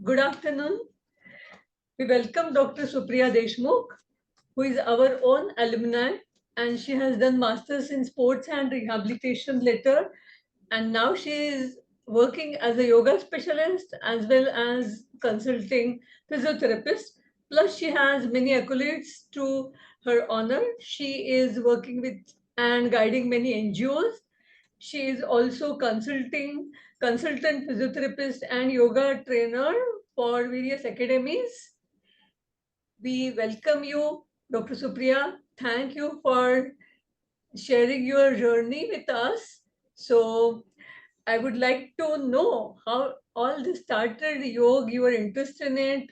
Good afternoon. We welcome Dr. Supriya Deshmukh, who is our own alumni, and she has done masters in sports and rehabilitation later, and now she is working as a yoga specialist as well as consulting physiotherapist. Plus, she has many accolades to her honor. She is working with and guiding many NGOs. She is also consultant physiotherapist and yoga trainer for various academies. We welcome you, Dr. Supriya. Thank you for sharing your journey with us. So, I would like to know how all this started, yoga, you were interested in it,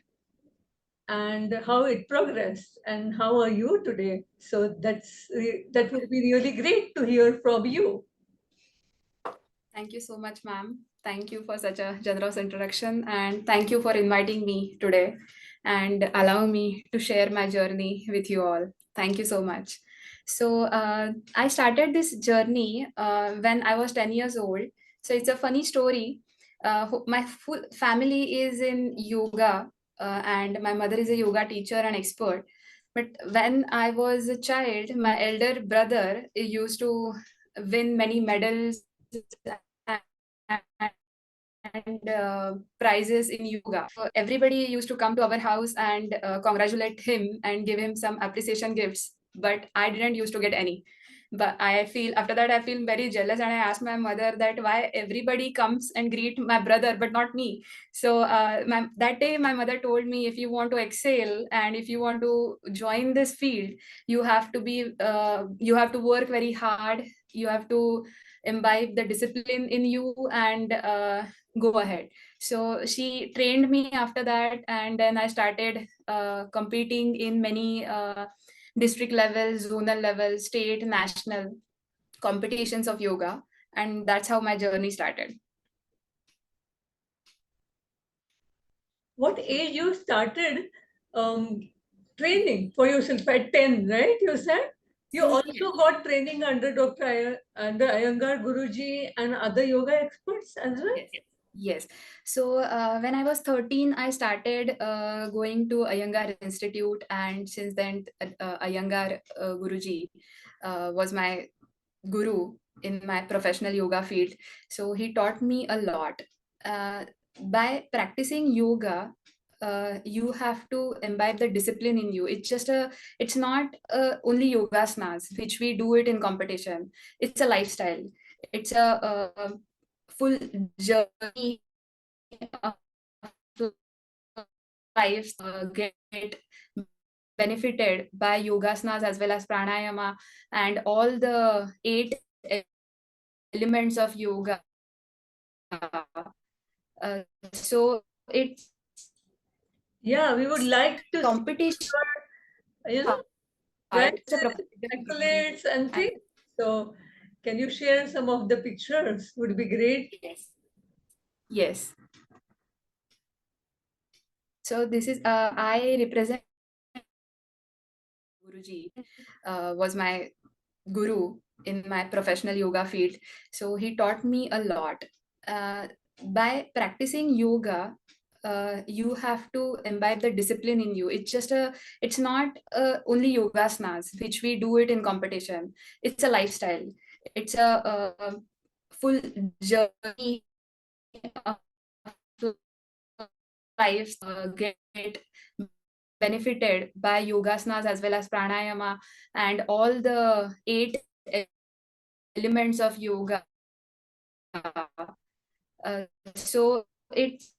and how it progressed, and how are you today? So that would be really great to hear from you. Thank you so much, ma'am. Thank you for such a generous introduction, and thank you for inviting me today and allowing me to share my journey with you all. Thank you so much. So, I started this journey when I was 10 years old. So, it's a funny story. My full family is in yoga, and my mother is a yoga teacher and expert. But when I was a child, my elder brother used to win many medals and prizes in yoga. So everybody used to come to our house and congratulate him and give him some appreciation gifts. But I didn't used to get any. But I feel after that I feel very jealous, and I asked my mother that why everybody comes and greet my brother but not me. So that day my mother told me, if you want to excel and if you want to join this field, you have to work very hard. You have to imbibe the discipline in you and go ahead. So she trained me after that, and then I started competing in many district level, zonal level, state, national competitions of yoga, and that's how my journey started. What age you started um, training for yourself? At 10, right? You said you also got training under under Iyengar Guruji and other yoga experts as well. Yes. So when I was 13, I started going to Iyengar Institute, and since then, Iyengar Guruji was my guru in my professional yoga field. So he taught me a lot. By practicing yoga, you have to imbibe the discipline in you. It's not only yoga asanas, which we do it in competition. It's a lifestyle. It's a full journey of life. Get benefited by yogasanas as well as pranayama and all the 8 elements of yoga. So it's Yeah, we would like to see competition your, part. It's a prizes, accolades and and things. So, can you share some of the pictures? Would be great. yes. So this is I represent Guruji was my guru in my professional yoga field. So he taught me a lot. By practicing yoga, you have to imbibe the discipline in you. It's not only yoga asanas, which we do it in competition. It's a lifestyle. It's a full journey of life. Get benefited by yogasanas as well as pranayama and all the 8 elements of yoga. So it's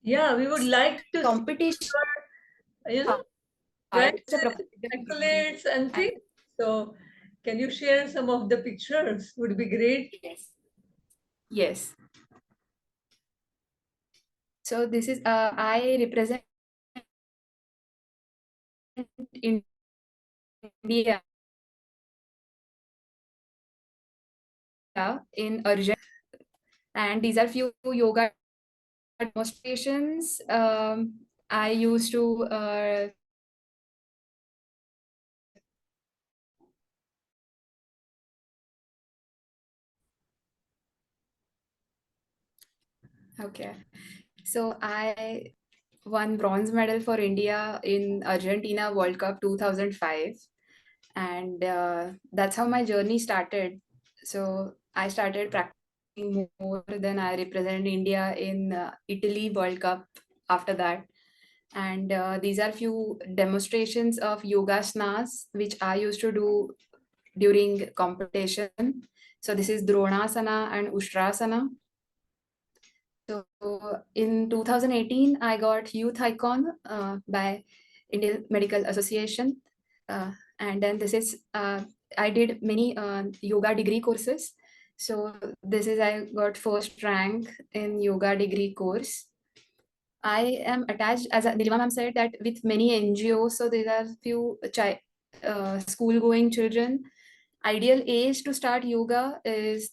Yeah, we would like to see competition your, part. It's a prizes, accolades and things. So, can you share some of the pictures? Would be great. Yes. So this is I represent India in Arjun, and these are few yoga demonstrations. I used to okay. So I won bronze medal for India in Argentina World Cup 2005, and that's how my journey started. So I started practicing more than I represented India in Italy World Cup after that. And these are few demonstrations of yogasanas which I used to do during competition. So this is Dronasana and Ustrasana. So in 2018, I got Youth Icon by Indian Medical Association. And then this is, I did many yoga degree courses. So this is, I got first rank in yoga degree course. I am attached, as Nilima ma'am said, that with many NGOs. So there are few school-going children. Ideal age to start yoga is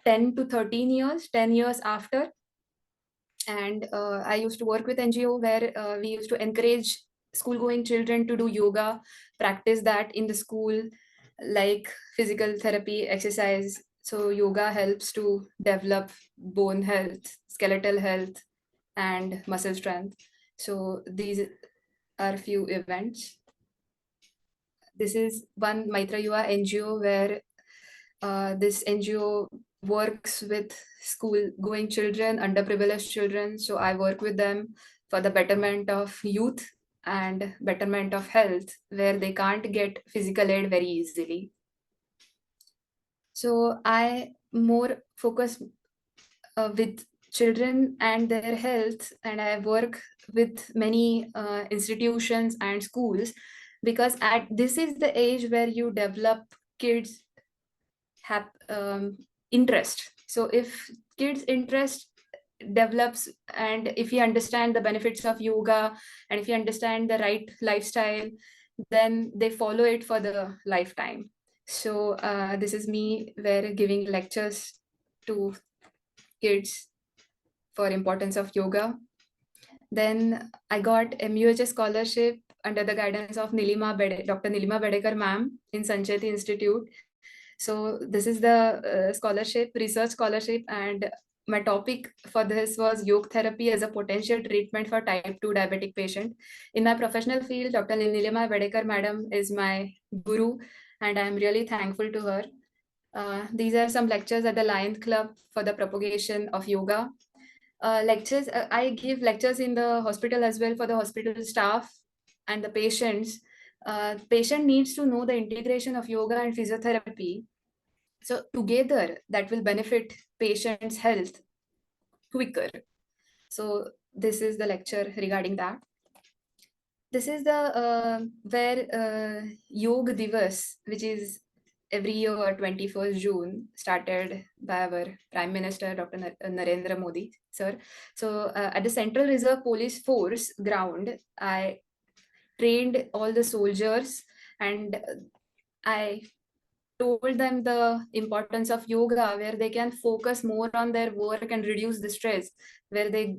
10 to 13 years, 10 years after. And I used to work with NGO where we used to encourage school-going children to do yoga, practice that in the school, like physical therapy, exercise. So yoga helps to develop bone health, skeletal health, and muscle strength. So these are few events. This is one Maitra Yuva NGO where this NGO works with school going children, underprivileged children. So I work with them for the betterment of youth and betterment of health where they can't get physical aid very easily. So I more focus with children and their health, and I work with many institutions and schools because at this is the age where you develop kids have interest. So if kids interest develops, and if you understand the benefits of yoga, and if you understand the right lifestyle, then they follow it for the lifetime. So this is me where giving lectures to kids for importance of yoga. Then I got MUHS scholarship under the guidance of Dr. Nilima Bedekar ma'am in Sancheti Institute. So this is the scholarship, research scholarship, and my topic for this was yoga therapy as a potential treatment for type 2 diabetic patient. In my professional field, Dr. Nilima Bedekar madam is my guru, and I'm really thankful to her. These are some lectures at the Lion Club for the propagation of yoga. Lectures, I give lectures in the hospital as well for the hospital staff and the patients. Patient needs to know the integration of yoga and physiotherapy. So together that will benefit patient's health quicker. So this is the lecture regarding that. This is the where Yoga Divas, which is every year 21st June, started by our Prime Minister Dr. Narendra Modi sir. So at the Central Reserve Police Force ground, I trained all the soldiers, and I told them the importance of yoga, where they can focus more on their work and reduce the stress, where they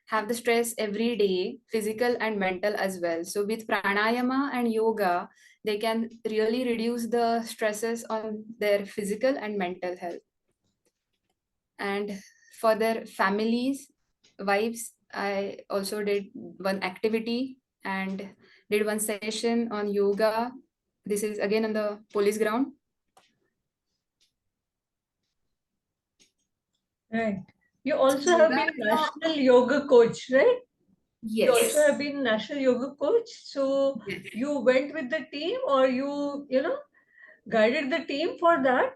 have the stress every day, physical and mental as well. So with pranayama and yoga, they can really reduce the stresses on their physical and mental health. And for their families, wives, I also did one activity and did one session on yoga. This is again on the police ground. Right. You also have Yoga been is national yoga coach, right? You yes. also have been national yoga coach. So Yes. you went with the team, or you guided the team for that?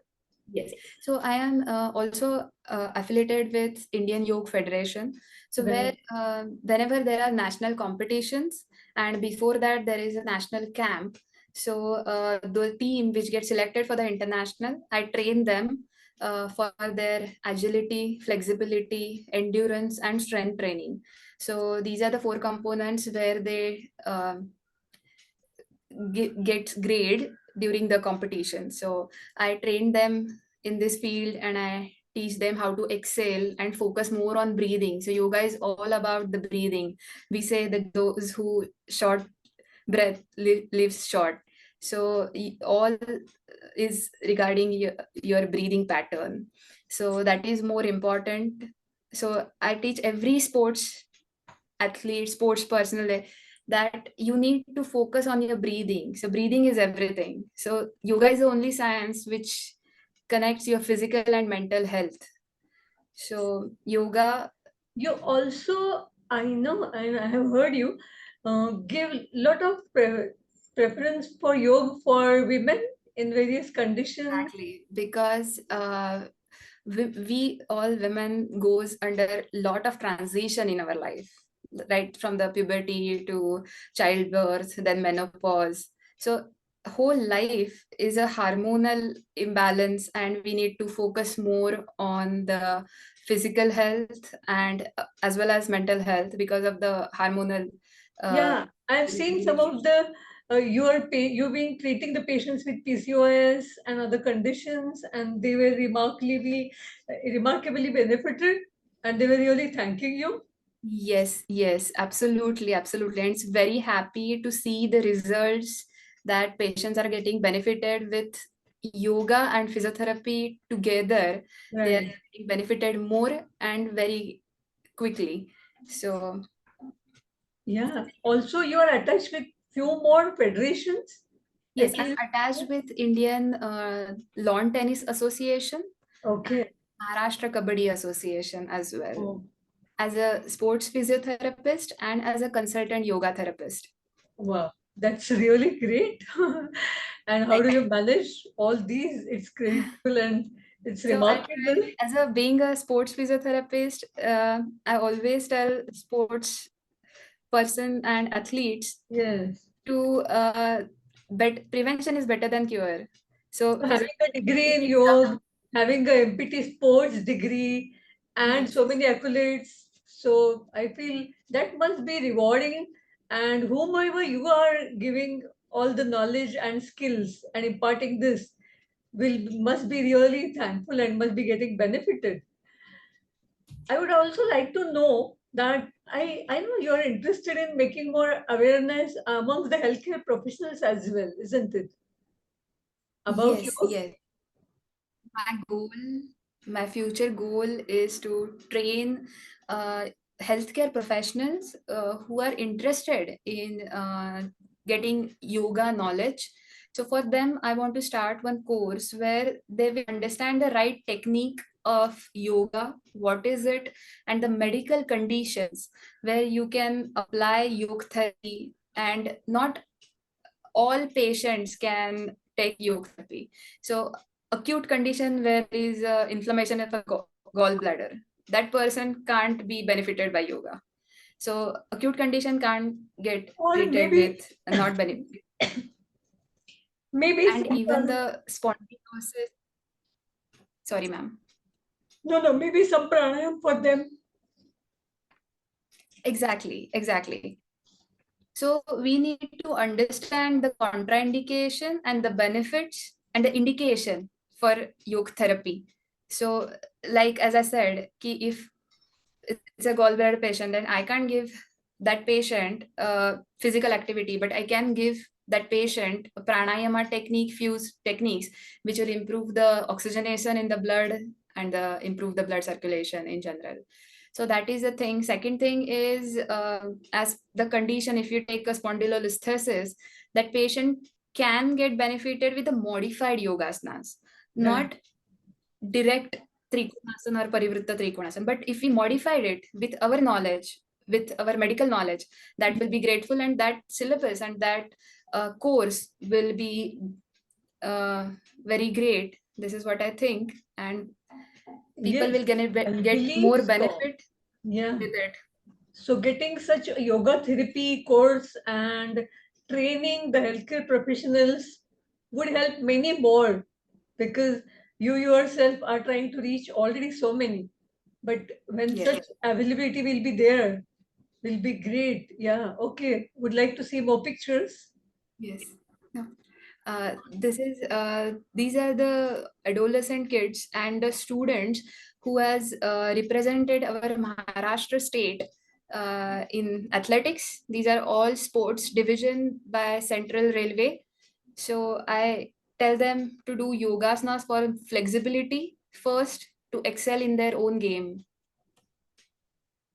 Yes. So I am also affiliated with Indian Yoga Federation. So where Right. whenever there are national competitions, and before that there is a national camp. So the team which gets selected for the international, I train them for their agility, flexibility, endurance, and strength training. So these are the four components where they get grade during the competition. So I train them in this field, and I teach them how to excel and focus more on breathing. So yoga is all about the breathing. We say that those who short breath lives short. So all is regarding your breathing pattern. So that is more important. So I teach every sports athlete, sports personnel, that you need to focus on your breathing. So breathing is everything. So yoga is the only science which connects your physical and mental health. So yoga, You also, I know, and I have heard you give lot of preference for yoga for women in various conditions. exactly, because we all women goes under lot of transition in our life, right from the puberty to childbirth, then menopause. So whole life is a hormonal imbalance, and we need to focus more on the physical health and as well as mental health because of the hormonal uh, Yeah, I've seen some of the you've been treating the patients with PCOS and other conditions, and they were remarkably benefited, and they were really thanking you. Yes, yes, absolutely, absolutely. And it's very happy to see the results that patients are getting benefited with yoga and physiotherapy together. They are Right. getting benefited more and very quickly. So, Yeah. Also, you are attached with few more federations, yes, at I'm least. attached with Indian Lawn Tennis Association, Okay. Maharashtra Kabaddi Association as well, Oh, as a sports physiotherapist and as a consultant yoga therapist. wow. That's really great. And how do you manage all these? It's incredible and it's So I remarkable. try, as a being a sports physiotherapist, I always tell sports person and athletes Yes. to bet prevention is better than cure. So So having a degree physiotherapy in is some, yoga, having a MPT sports degree, and yes, so many accolades. So I feel that must be rewarding. And whomever you are giving all the knowledge and skills and imparting this will must be really thankful and must be getting benefited. I would also like to know that I know you're interested in making more awareness amongst the healthcare professionals as well, isn't it? About yes, you? yes. My goal, my future goal is to train uh, healthcare professionals who are interested in getting yoga knowledge. So for them, I want to start one course where they will understand the right technique of yoga, what is it, and the medical conditions where you can apply yoga therapy, and not all patients can take yoga therapy. So acute condition where there is inflammation of a gallbladder, that person can't be benefited by yoga. So acute condition can't get Or treated maybe with not benefit. maybe And some even the spondylosis, sorry ma'am. maybe some pranayam for them. Exactly, exactly. So we need to understand the contraindication and the benefits and the indication for yoga therapy. So, like as I said, if it's a gallbladder patient, then I can't give that patient physical activity, but I can give that patient a pranayama technique, fuse techniques, which will improve the oxygenation in the blood and improve the blood circulation in general. So that is the thing. Second thing is, as the condition, if you take a spondylolisthesis, that patient can get benefited with the modified yogasanas, Right. not direct Trikonasana or Parivritta Trikonasana. But if we modified it with our knowledge, with our medical knowledge, that will be grateful, and that syllabus and that course will be uh, very great. This is what I think, and people Yes, will I get believe more so. benefit Yeah. with it. So getting such a yoga therapy course and training the healthcare professionals would help many more because you yourself are trying to reach already so many. But when Yes, such availability will be there, will be great. Yeah. Okay. Would like to see more pictures. yes. No. This is these are the adolescent kids and the students who has represented our Maharashtra state in athletics. These are all sports division by Central Railway. So I tell them to do yogasanas for flexibility first to excel in their own game.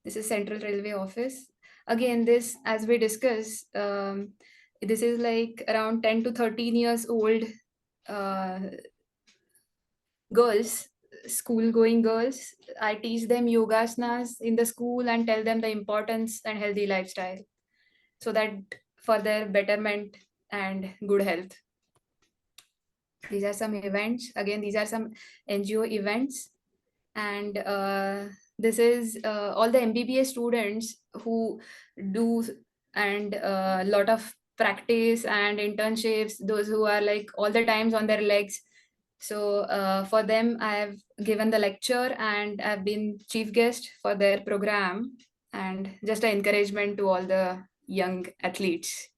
This is Central Railway Office. Again, this, as we discuss, this is like around 10 to 13 years old girls, school going girls. I teach them yogasanas in the school and tell them the importance and healthy lifestyle, so that for their betterment and good health. These are some events. Again, these are some NGO events. And this is all the MBBS students who do and a lot of practice and internships, those who are like all the times on their legs. So for them, I have given the lecture and I've been chief guest for their program, and just an encouragement to all the young athletes.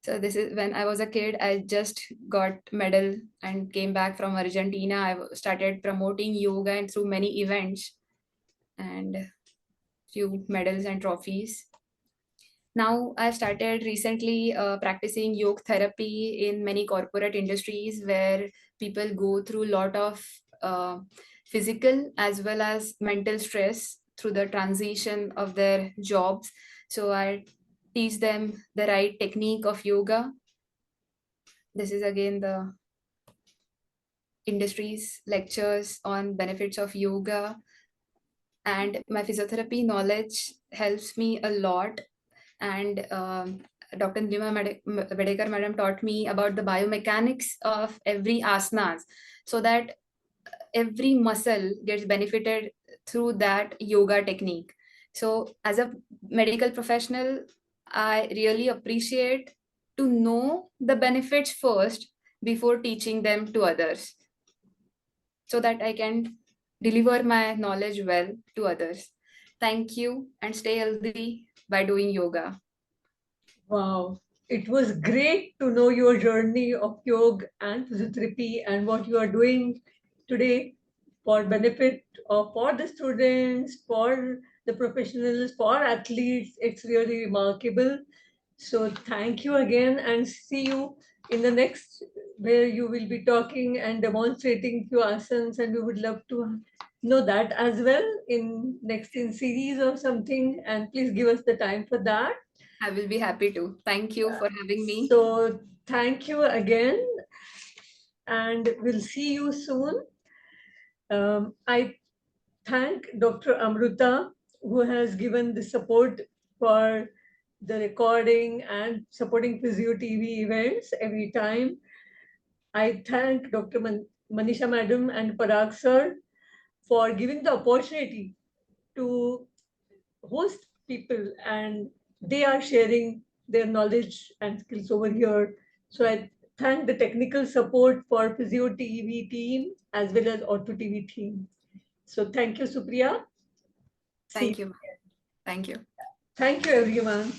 So this is when I was a kid, I just got medal and came back from Argentina. I started promoting yoga and through many events and few medals and trophies. Now I've started recently practicing yoga therapy in many corporate industries where people go through a lot of physical as well as mental stress through the transition of their jobs. So I teach them the right technique of yoga. This is again the industries lectures on benefits of yoga, and my physiotherapy knowledge helps me a lot. And Dr. Nirima Bedekar madam taught me about the biomechanics of every asanas, so that every muscle gets benefited through that yoga technique. So as a medical professional, I really appreciate to know the benefits first before teaching them to others, so that I can deliver my knowledge well to others. Thank you, and stay healthy by doing yoga. Wow. It was great to know your journey of yoga and physiotherapy and what you are doing today for benefit of for the students, for the professionals, for athletes. It's really remarkable. So thank you again and see you in the next where you will be talking and demonstrating few asanas, and we would love to know that as well in next in series or something, and please give us the time for that. I will be happy to. Thank you for having me. So thank you again, and we'll see you soon. I thank Dr. Amruta, who has given the support for the recording and supporting PhysioTV events every time. I thank Dr. Manisha Madam and Parag Sir for giving the opportunity to host people, and they are sharing their knowledge and skills over here. So I thank the technical support for Physio TV team as well as Ortho TV team. So thank you, Supriya. See Thank you. you. Thank you. Thank you, everyone.